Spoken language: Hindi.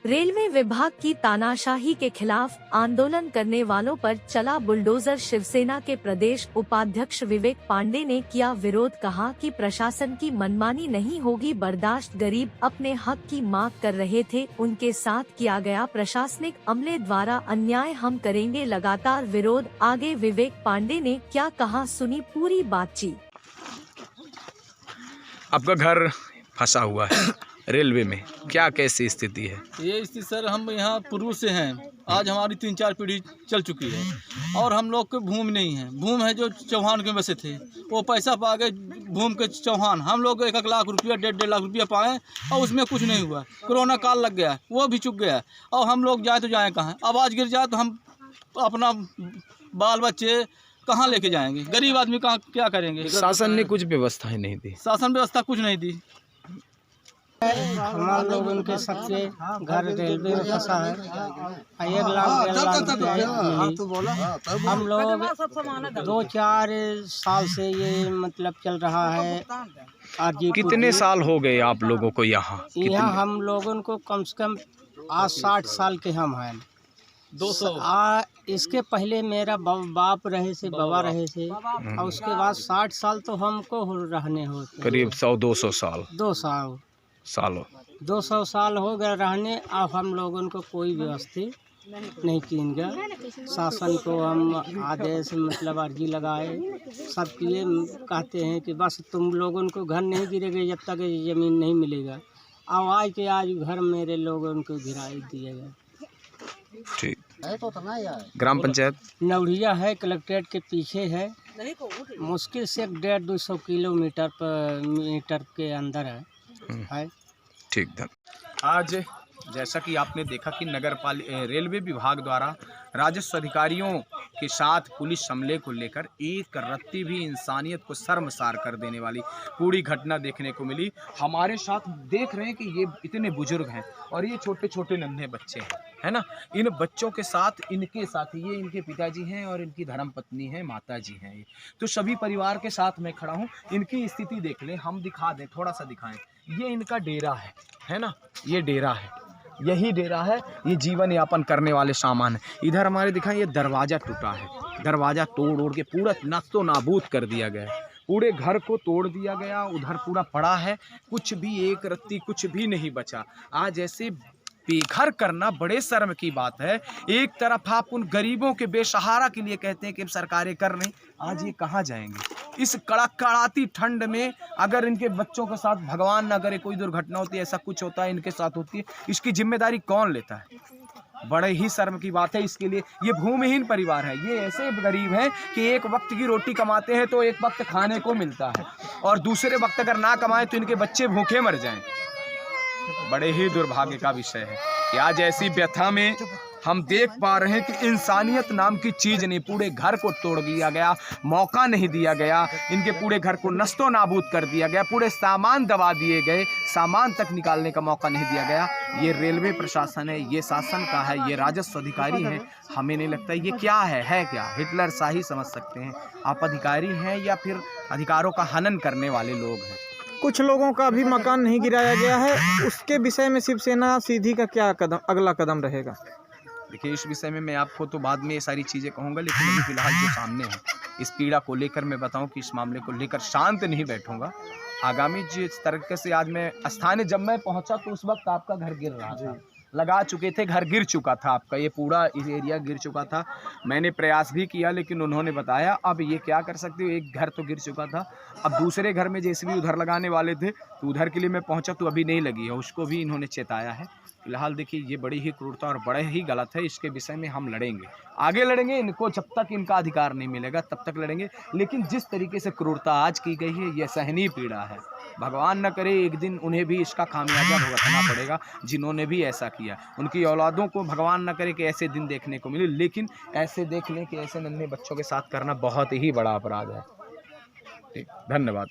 रेलवे विभाग की तानाशाही के खिलाफ आंदोलन करने वालों पर चला बुलडोजर। शिवसेना के प्रदेश उपाध्यक्ष विवेक पांडे ने किया विरोध। कहा कि प्रशासन की मनमानी नहीं होगी बर्दाश्त। गरीब अपने हक की मांग कर रहे थे, उनके साथ किया गया प्रशासनिक अमले द्वारा अन्याय। हम करेंगे लगातार विरोध। आगे विवेक पांडे ने क्या कहा, सुनी पूरी बातचीत। आपका घर फंसा हुआ है रेलवे में, क्या कैसी स्थिति है? ये स्थिति सर, हम यहाँ पूर्व से हैं। आज हमारी 3-4 पीढ़ी चल चुकी है और हम लोग के भूमि नहीं है। भूमि है जो चौहान के बसे थे, वो पैसा पा गए भूमि के चौहान। हम लोग 1-1 लाख रुपया 1.5 लाख रुपया पाए और उसमें कुछ नहीं हुआ। कोरोना काल लग गया, वो भी चुक गया और हम लोग जाए तो जाएँ कहाँ? आवाज़ गिर जाए तो हम अपना बाल बच्चे कहाँ लेके जाएंगे? गरीब आदमी कहाँ क्या करेंगे? शासन ने कुछ व्यवस्थाएं नहीं दी। शासन व्यवस्था कुछ नहीं दी। हमारे लोग उनके सबसे घर रेलवे में फंसा है। 1 लाख 1.5 लाख रुपया। हम लोग 2-4 साल से ये मतलब चल रहा है। कितने साल हो गए आप लोगों को यहाँ? हम लोगों को कम से कम आज 60 साल के हम हैं। 200 इसके पहले मेरा बाप रहे से, बाबा रहे से, और उसके बाद 60 साल तो हमको रहने होते। करीब 100-200 साल। 200 साल हो गए रहने। अब हम लोगों को कोई व्यवस्था नहीं किएगा। शासन को हम आदेश मतलब अर्जी लगाए, सब किए। कहते हैं कि बस तुम लोगों को घर नहीं गिरेगा जब तक ज़मीन नहीं मिलेगा। आज के आज घर मेरे लोगों को गिराई दिएगा। ठीक। ग्राम पंचायत नवरिया है, कलेक्ट्रेट के पीछे है। मुश्किल से 150-200 किलोमीटर के अंदर है। ठीक। आज जैसा कि आपने देखा कि रेलवे विभाग द्वारा राजस्व अधिकारियों के साथ पुलिस हमले को लेकर एक रत्ती भी इंसानियत को शर्मसार कर देने वाली पूरी घटना देखने को मिली। हमारे साथ देख रहे हैं कि ये इतने बुजुर्ग हैं और ये छोटे छोटे नन्हे बच्चे हैं, है ना। इन बच्चों के साथ ये इनके पिताजी हैं और इनकी धर्मपत्नी है, माता जी हैं। ये तो सभी परिवार के साथ मैं खड़ा हूँ। इनकी स्थिति देख लें, हम दिखा दें, थोड़ा सा दिखाएं। ये इनका डेरा है ना, ये डेरा है, यही डेरा है। ये जीवन यापन करने वाले सामान है। इधर हमारे दिखाएं, ये दरवाज़ा टूटा है, दरवाज़ा तोड़ के पूरा नस्तो नाबूद कर दिया गया है। पूरे घर को तोड़ दिया गया, उधर पूरा पड़ा है, कुछ भी एक रत्ती कुछ भी नहीं बचा। आज ऐसे बेघर करना बड़े शर्म की बात है। एक तरफ आप उन गरीबों के बेसहारा के लिए कहते हैं कि सरकारें कर रही, आज ये कहाँ जाएंगे? इस कड़ाती ठंड में अगर इनके बच्चों के साथ भगवान न करे कोई दुर्घटना होती है, ऐसा कुछ होता है, इनके साथ होती है, इसकी जिम्मेदारी कौन लेता है? बड़े ही शर्म की बात है। इसके लिए ये भूमिहीन परिवार है। ये ऐसे गरीब हैं कि एक वक्त की रोटी कमाते हैं तो एक वक्त खाने को मिलता है और दूसरे वक्त अगर ना कमाएं तो इनके बच्चे भूखे मर जाएं। बड़े ही दुर्भाग्य का विषय है कि आज ऐसी व्यथा में हम देख पा रहे हैं कि इंसानियत नाम की चीज़ नहीं, पूरे घर को तोड़ दिया गया, मौका नहीं दिया गया। इनके पूरे घर को नस्तो नाबूद कर दिया गया, पूरे सामान दबा दिए गए, सामान तक निकालने का मौका नहीं दिया गया। ये रेलवे प्रशासन है, ये शासन का है, ये राजस्व अधिकारी हैं। हमें नहीं लगता ये क्या है क्या हिटलर शाही समझ सकते हैं आप? अधिकारी हैं या फिर अधिकारों का हनन करने वाले लोग हैं। कुछ लोगों का भी मकान नहीं गिराया गया है, उसके विषय में शिवसेना सीधी का क्या अगला कदम रहेगा? देखिए, इस विषय में मैं आपको तो बाद में ये सारी चीज़ें कहूँगा, लेकिन अभी फिलहाल जो सामने है इस पीड़ा को लेकर मैं बताऊँ कि इस मामले को लेकर शांत नहीं बैठूँगा। आगामी जिस तरीके से आज मैं स्थानीय जब मैं पहुँचा तो उस वक्त आपका घर गिर रहा था, लगा चुके थे, घर गिर चुका था आपका, ये पूरा एरिया गिर चुका था। मैंने प्रयास भी किया लेकिन उन्होंने बताया अब ये क्या कर सकते हो, एक घर तो गिर चुका था, अब दूसरे घर में जैसे भी उधर लगाने वाले थे तो उधर के लिए मैं पहुंचा तो अभी नहीं लगी है, उसको भी इन्होंने चेताया है। फिलहाल देखिए, ये बड़ी ही क्रूरता और बड़ा ही गलत है। इसके विषय में हम लड़ेंगे, आगे लड़ेंगे। इनको जब तक इनका अधिकार नहीं मिलेगा तब तक लड़ेंगे। लेकिन जिस तरीके से क्रूरता आज की गई है, यह सहनीय पीड़ा है। भगवान न करे एक दिन उन्हें भी इसका खामियाजा भुगतना पड़ेगा, जिन्होंने भी ऐसा किया। उनकी औलादों को भगवान न करे कि ऐसे दिन देखने को मिले, लेकिन ऐसे देख लें कि ऐसे नन्हे बच्चों के साथ करना बहुत ही बड़ा अपराध है। ठीक, धन्यवाद।